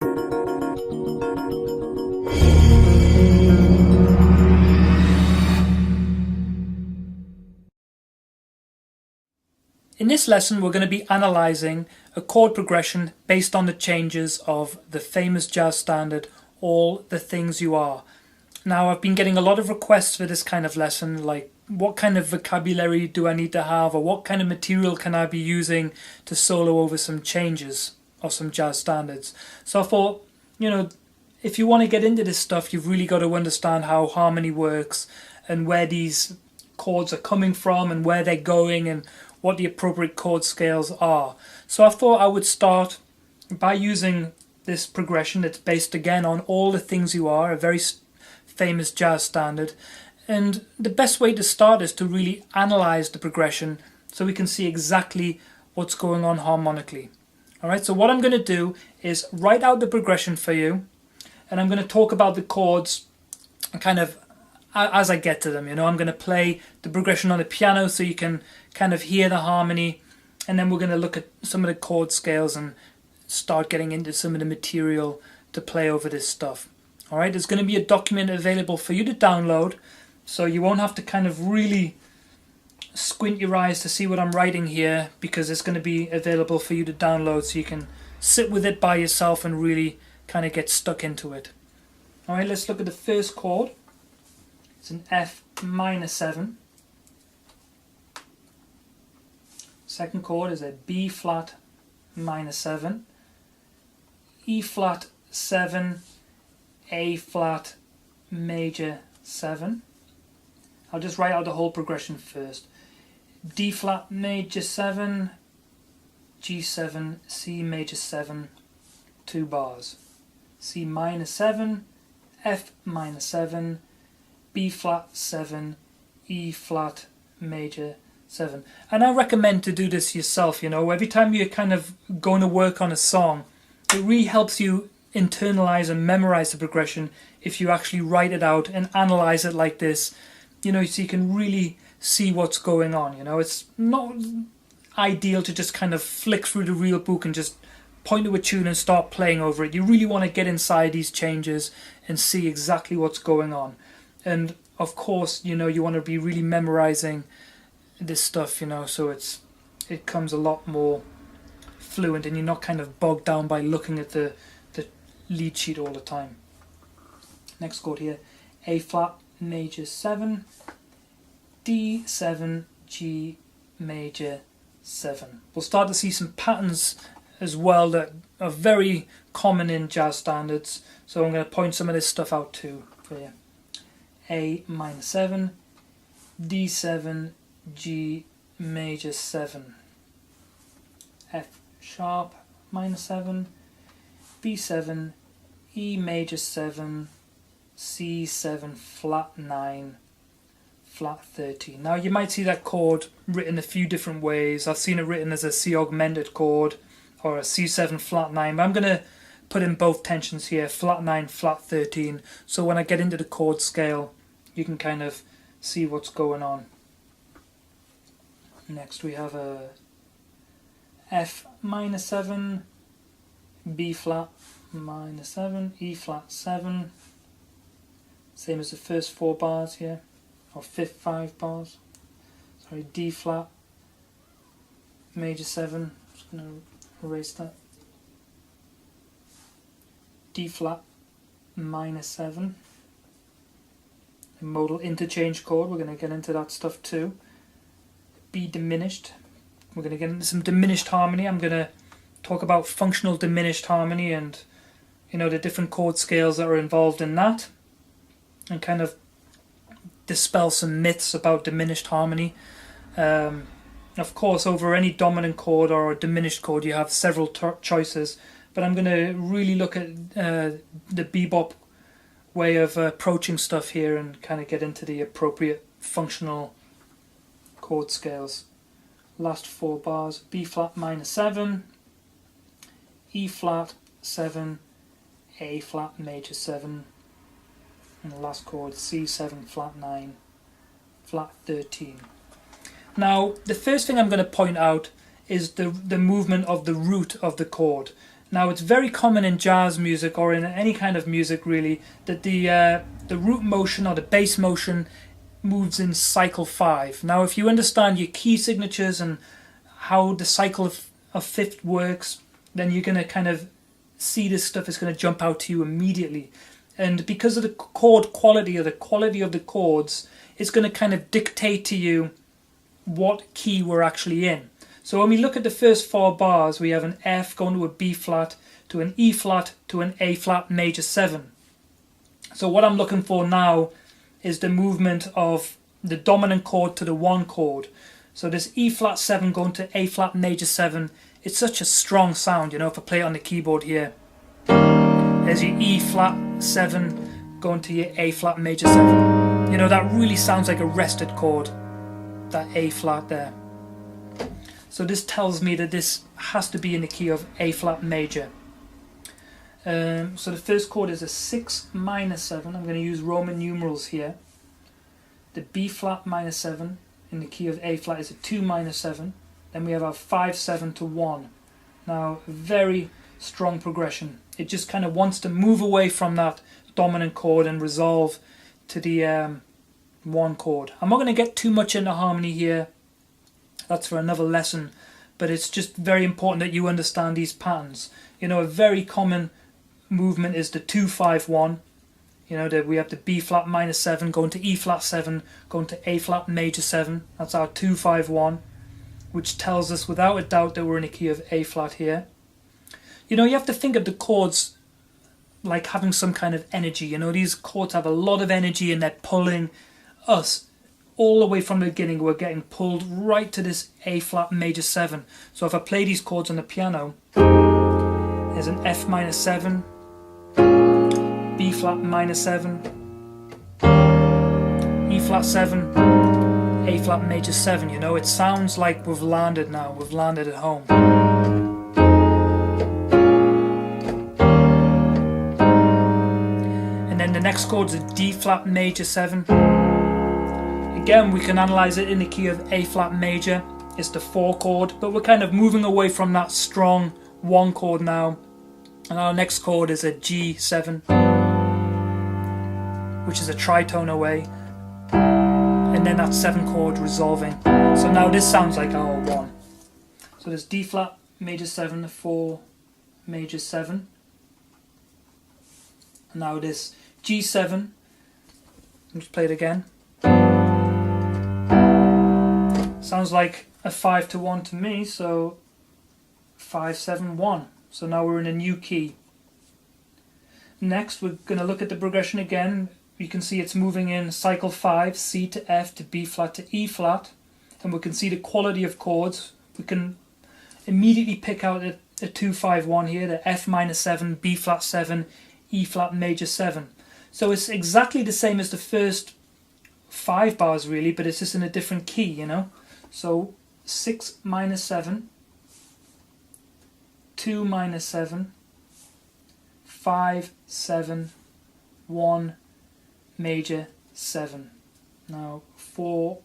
In this lesson, we're going to be analysing a chord progression based on the changes of the famous jazz standard, All the Things You Are. Now, I've been getting a lot of requests for this kind of lesson, like what kind of vocabulary do I need to have, or what kind of material can I be using to solo over some changes or some jazz standards. So I thought, if you want to get into this stuff, you've really got to understand how harmony works and where these chords are coming from and where they're going and what the appropriate chord scales are. So I thought I would start by using this progression that's based again on All the Things You Are, a very famous jazz standard. And the best way to start is to really analyze the progression so we can see exactly what's going on harmonically. Alright, so what I'm going to do is write out the progression for you, and I'm going to talk about the chords kind of as I get to them. I'm going to play the progression on the piano so you can kind of hear the harmony, and then we're going to look at some of the chord scales and start getting into some of the material to play over this stuff. Alright, there's going to be a document available for you to download, so you won't have to kind of really squint your eyes to see what I'm writing here, because it's going to be available for you to download so you can sit with it by yourself and really kind of get stuck into it. Alright, let's look at the first chord. It's an F minor 7. Second chord is a B flat minor 7, E flat 7, A flat major 7. I'll just write out the whole progression first. D flat major 7, G7, C major 7, 2 bars. C minor 7, F minor 7, B flat 7, E flat major 7. And I recommend to do this yourself, every time you're kind of going to work on a song, it really helps you internalize and memorize the progression if you actually write it out and analyze it like this, so you can really see what's going on. It's not ideal to just kind of flick through the real book and just point to a tune and start playing over it. You really want to get inside these changes and see exactly what's going on. And of course, you want to be really memorizing this stuff, so it comes a lot more fluent and you're not kind of bogged down by looking at the lead sheet all the time. Next chord here, A flat major 7, D7, G major 7. We'll start to see some patterns as well that are very common in jazz standards, so I'm going to point some of this stuff out too for you. A minor 7, D7, G major 7, F sharp minor 7, B7, E major 7, C7 flat 9, flat 13. Now you might see that chord written a few different ways. I've seen it written as a C augmented chord or a C7 flat 9, but I'm going to put in both tensions here, flat 9, flat 13, so when I get into the chord scale you can kind of see what's going on. Next we have a F minor 7, B flat minor 7, E flat 7, same as the first 4 bars here, or 5 bars, sorry, D flat major 7, just going to erase that, D flat minor 7, a modal interchange chord, we're going to get into that stuff too. B diminished, we're going to get into some diminished harmony. I'm going to talk about functional diminished harmony and the different chord scales that are involved in that, and kind of dispel some myths about diminished harmony. Of course, over any dominant chord or a diminished chord you have several choices, but I'm going to really look at the bebop way of approaching stuff here and kind of get into the appropriate functional chord scales. Last 4 bars, B flat minor 7, E flat 7, A flat major 7, and the last chord C7 flat 9, flat 13. Now the first thing I'm going to point out is the movement of the root of the chord. Now it's very common in jazz music, or in any kind of music really, that the root motion or the bass motion moves in cycle 5. Now if you understand your key signatures and how the cycle of fifth works, then you're going to kind of see this stuff is going to jump out to you immediately. And because of the chord quality, or the quality of the chords, it's going to kind of dictate to you what key we're actually in. So when we look at the first 4 bars, we have an F going to a B flat, to an E flat, to an A flat major 7. So what I'm looking for now is the movement of the dominant chord to the 1 chord. So this E flat 7 going to A flat major 7, it's such a strong sound, you know, if I play it on the keyboard here. There's your E flat 7 going to your A flat major 7. You know, that really sounds like a rested chord, that A flat there. So this tells me that this has to be in the key of A flat major. So the first chord is a 6 minor 7. I'm going to use Roman numerals here. The B flat minor 7 in the key of A flat is a 2 minor 7. Then we have our 5 7 to 1. Now, very strong progression. It just kind of wants to move away from that dominant chord and resolve to the 1 chord. I'm not going to get too much into harmony here. That's for another lesson, but it's just very important that you understand these patterns. You know, a very common movement is the 2-5-1. You know, that we have the B flat minor 7 going to E flat 7, going to A flat major 7. That's our 2-5-1, which tells us without a doubt that we're in a key of A flat here. You know, you have to think of the chords like having some kind of energy. You know, these chords have a lot of energy and they're pulling us all the way from the beginning. We're getting pulled right to this A flat major 7. So if I play these chords on the piano, there's an F minor 7, B flat minor 7, E flat 7, A flat major 7. You know, it sounds like we've landed now, we've landed at home. And then the next chord is a D flat major 7. Again, we can analyze it in the key of A flat major. It's the 4 chord, but we're kind of moving away from that strong 1 chord now. And our next chord is a G7, which is a tritone away. And then that 7 chord resolving. So now this sounds like our 1. So there's D flat major 7, the 4 major 7. And now this G7. Let's play it again. Sounds like a 5-1 to me, so 5-7-1. So now we're in a new key. Next, we're going to look at the progression again. You can see it's moving in cycle 5, C to F to B flat to E flat. And we can see the quality of chords. We can immediately pick out a 2-5-1 here, the F minor 7, B flat 7, E flat major 7. So it's exactly the same as the first 5 bars really, but it's just in a different key, you know. So 6 minor 7, 2 minor 7, 5 7, 1 major 7. Now 4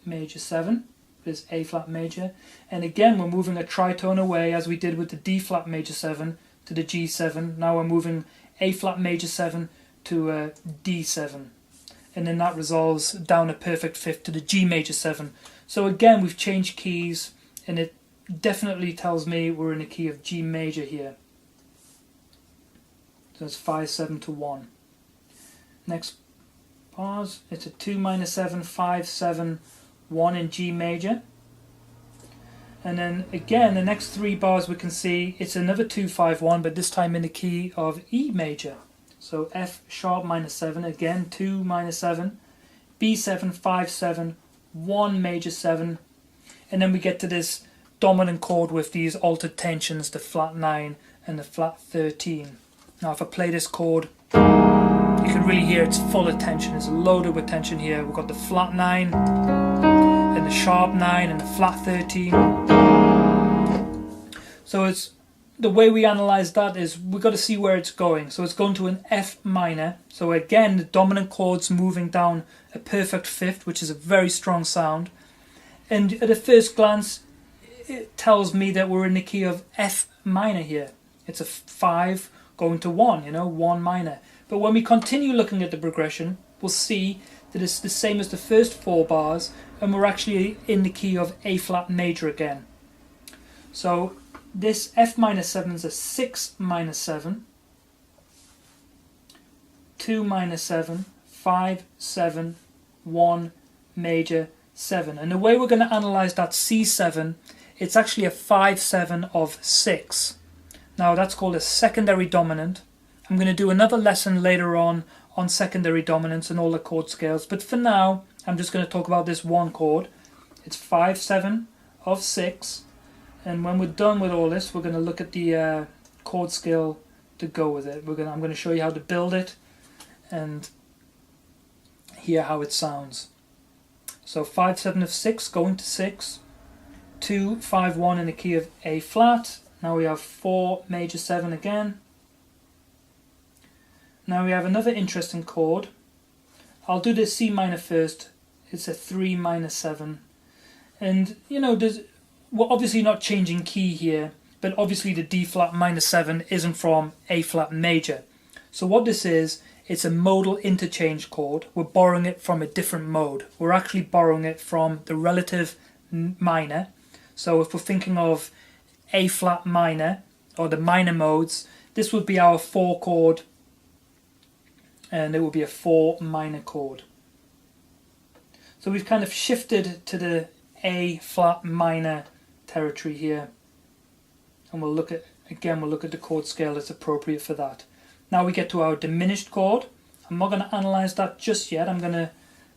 major 7 is A flat major, and again we're moving a tritone away as we did with the D flat major 7 to the G7. Now we're moving A flat major 7 to a D7, and then that resolves down a perfect fifth to the G major 7. So again, we've changed keys, and it definitely tells me we're in a key of G major here. So it's 5-7 to 1. Next bars, it's a 2 minor 7, 5-7, 1 in G major. And then again, the next 3 bars we can see it's another 2-5-1, but this time in the key of E major. So F sharp minor 7, again 2 minor 7, B7, 5-7, 1 major 7, and then we get to this dominant chord with these altered tensions, the flat 9 and the flat 13. Now if I play this chord, you can really hear it's full of tension, it's loaded with tension here. We've got the flat 9 and the sharp 9 and the flat 13. So it's the way we analyze that is we've got to see where it's going. So it's going to an F minor. So again, the dominant chord's moving down a perfect fifth, which is a very strong sound. And at a first glance, it tells me that we're in the key of F minor here. It's a 5 going to 1, 1 minor. But when we continue looking at the progression, we'll see that it's the same as the first 4 bars, and we're actually in the key of A flat major again. So this F minor 7 is a 6 minor 7, 2 minor 7, 5, 7, 1 major 7. And the way we're going to analyze that C7, it's actually a 5-7 of 6. Now that's called a secondary dominant. I'm going to do another lesson later on secondary dominants and all the chord scales, but for now I'm just going to talk about this one chord. It's 5-7 of 6, and when we're done with all this, we're going to look at the chord scale to go with it. I'm going to show you how to build it and hear how it sounds. So 5-7 of 6 going to 6, 2, 5, 1 in the key of A flat. Now we have 4 major 7 again. Now we have another interesting chord. I'll do the C minor first. It's a 3 minor 7. And we're obviously not changing key here, but obviously the D flat minor 7 isn't from A flat major. So what this is, it's a modal interchange chord. We're borrowing it from a different mode. We're actually borrowing it from the relative minor. So if we're thinking of A flat minor, or the minor modes, this would be our 4 chord, and it would be a 4 minor chord. So we've kind of shifted to the A flat minor territory here, and we'll look at the chord scale that's appropriate for that. Now we get to our diminished chord. I'm not going to analyze that just yet. I'm going to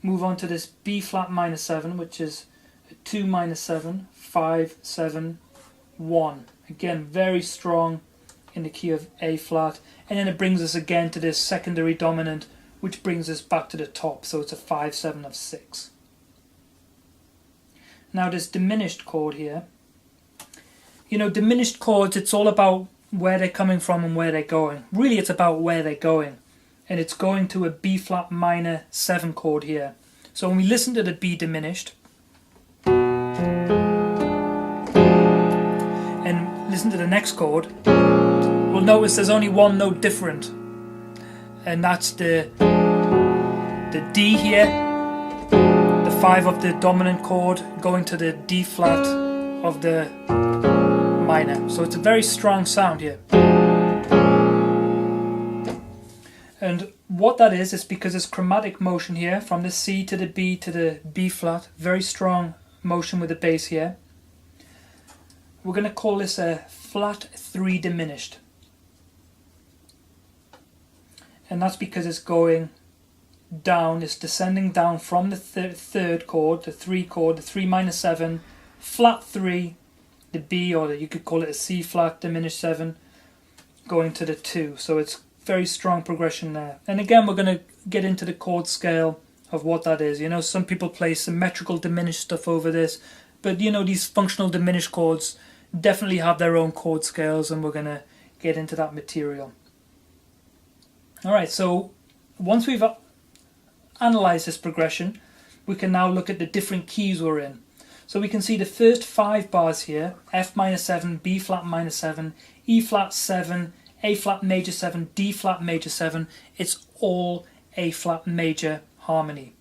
move on to this B flat minor 7, which is a 2 minor 7, 5, 7, 1. Again, very strong in the key of A flat, and then it brings us again to this secondary dominant, which brings us back to the top, so it's a 5-7 of 6. Now this diminished chord here, diminished chords, it's all about where they're coming from and where they're going. Really it's about where they're going, and it's going to a B flat minor 7 chord here. So when we listen to the B diminished and listen to the next chord, we'll notice there's only one note different, and that's the D here, the 5 of the dominant chord going to the D flat of the minor. So it's a very strong sound here. And what that is because it's chromatic motion here from the C to the B to the B flat, very strong motion with the bass here. We're going to call this a flat 3 diminished. And that's because it's going down, it's descending down from the third chord, the 3 chord, the 3 minor 7, flat 3, the B, or you could call it a C flat diminished 7, going to the 2. So it's very strong progression there. And again, we're going to get into the chord scale of what that is. Some people play symmetrical diminished stuff over this, but these functional diminished chords definitely have their own chord scales, and we're going to get into that material. Alright, so once we've analysed this progression, we can now look at the different keys we're in. So we can see the first 5 bars here, F minor 7, B flat minor 7, E flat 7, A flat major 7, D flat major 7, it's all A flat major harmony.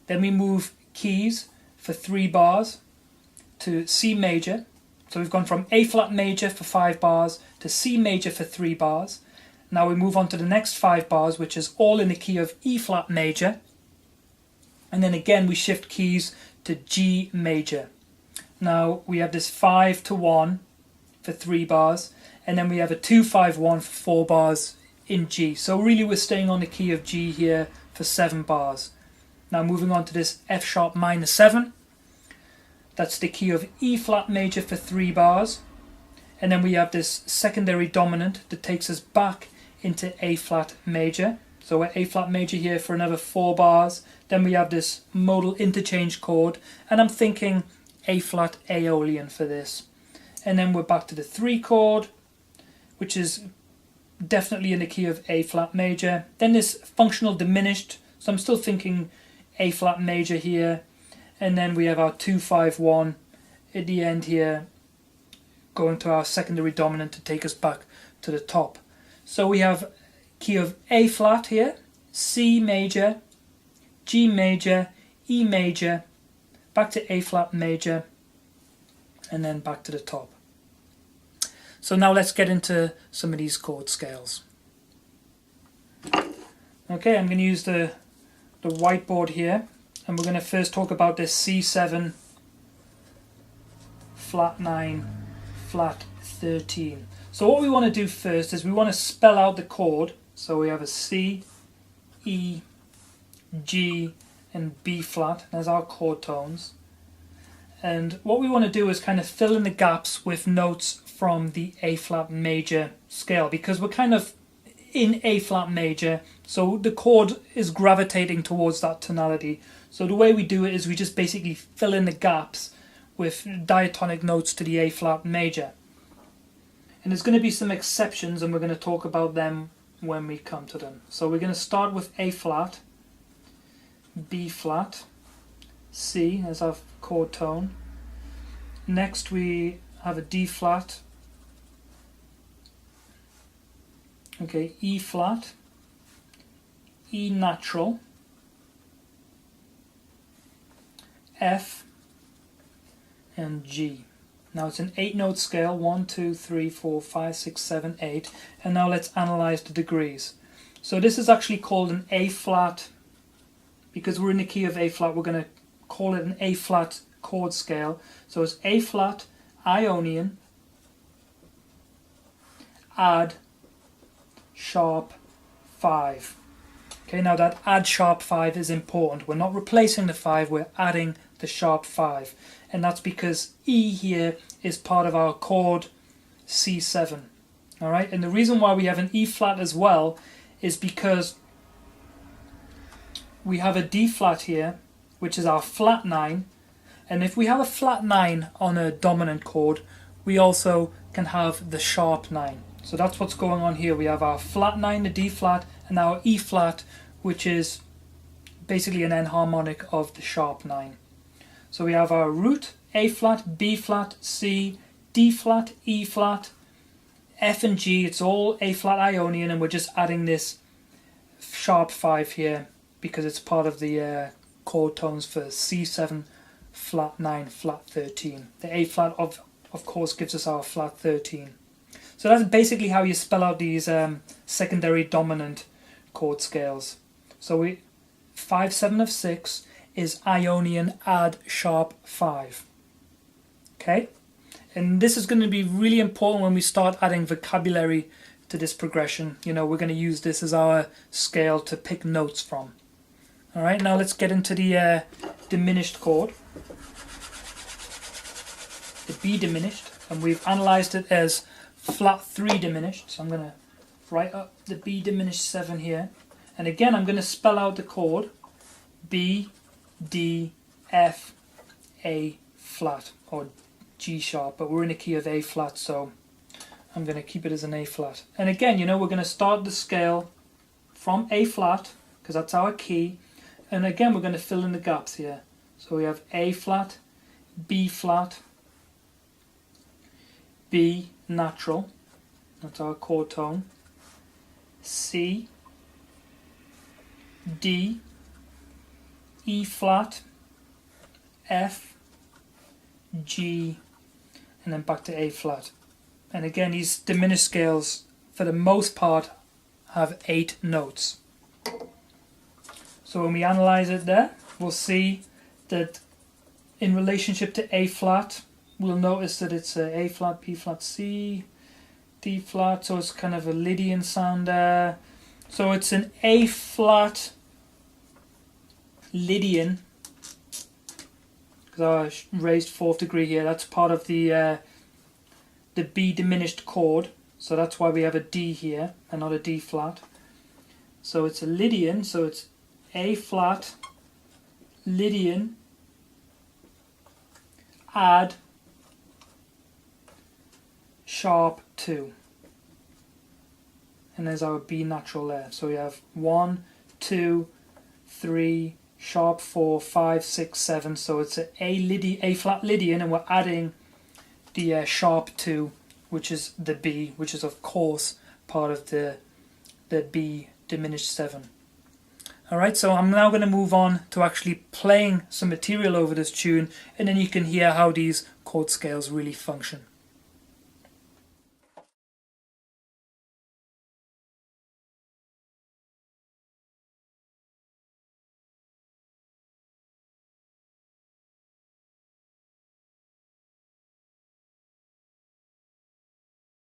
Then we move keys for 3 bars to C major. So we've gone from A flat major for 5 bars to C major for 3 bars. Now we move on to the next 5 bars, which is all in the key of E flat major. And then again we shift keys to G major. Now we have this 5 to 1 for 3 bars, and then we have a 2-5-1 for 4 bars in G. So really we're staying on the key of G here for 7 bars. Now moving on to this F sharp minor 7. That's the key of E flat major for 3 bars. And then we have this secondary dominant that takes us back into A flat major. So we're A flat major here for another 4 bars. Then we have this modal interchange chord, and I'm thinking A flat Aeolian for this. And then we're back to the 3 chord, which is definitely in the key of A flat major. Then this functional diminished, so I'm still thinking A flat major here. And then we have our 2-5-1 at the end here, going to our secondary dominant to take us back to the top. So we have key of A flat here, C major, G major, E major, back to A flat major, and then back to the top. So now let's get into some of these chord scales. Okay, I'm going to use the whiteboard here, and we're going to first talk about this C7, flat 9, flat 13. So what we want to do first is we want to spell out the chord. So we have a C, E, G, and B flat. There's our chord tones. And what we want to do is kind of fill in the gaps with notes from the A flat major scale, because we're kind of in A flat major, so the chord is gravitating towards that tonality. So the way we do it is we just basically fill in the gaps with diatonic notes to the A flat major. And there's going to be some exceptions, and we're going to talk about them when we come to them. So we're going to start with A flat, B flat, C as our chord tone. Next we have a D flat, okay, E flat, E natural, F, and G. Now it's an 8-note scale, 1, 2, 3, 4, 5, 6, 7, 8, and now let's analyze the degrees. So this is actually called an A flat, because we're in the key of A flat, we're going to call it an A flat chord scale. So it's A flat, Ionian, add, sharp, 5. Okay, now that add sharp 5 is important. We're not replacing the 5, we're adding the sharp 5. And that's because E here is part of our chord C7. Alright, and the reason why we have an E flat as well is because we have a D flat here, which is our flat 9. And if we have a flat 9 on a dominant chord, we also can have the sharp 9. So that's what's going on here. We have our flat 9, the D flat, and our E flat, which is basically an enharmonic of the sharp 9. So we have our root, A flat, B flat, C, D flat, E flat, F and G. It's all A flat Ionian, and we're just adding this sharp 5 here because it's part of the chord tones for C7, flat 9, flat 13. The A flat of course gives us our flat 13. So that's basically how you spell out these secondary dominant chord scales. So 5, 7 of 6 is Ionian add sharp 5. Okay? And this is going to be really important when we start adding vocabulary to this progression. You know, we're going to use this as our scale to pick notes from. Alright, now let's get into the diminished chord. The B diminished, and we've analysed it as flat 3 diminished. So I'm going to write up the B diminished 7 here. And again, I'm going to spell out the chord B, D, F, A flat, or G sharp, but we're in a key of A flat, so I'm going to keep it as an A flat. And again, you know, we're going to start the scale from A flat, because that's our key, and again we're going to fill in the gaps here. So we have A flat, B flat, B natural, that's our chord tone, C, D, E flat, F, G, and then back to A flat. And again, these diminished scales for the most part have 8 notes. So when we analyze it there, we'll see that in relationship to A flat, we'll notice that it's A flat, B flat, C, D flat, so it's kind of a Lydian sound there. So it's an A flat Lydian, because I raised 4th degree here, that's part of the B diminished chord, so that's why we have a D here and not a D flat. So it's a Lydian, so it's A flat, Lydian, add, sharp 2. And there's our B natural there. So we have 1, 2, 3, sharp 4, 5, 6, 7. So it's A flat Lydian, and we're adding the sharp 2, which is the B, which is of course part of the B diminished 7. Alright, so I'm now going to move on to actually playing some material over this tune, and then you can hear how these chord scales really function.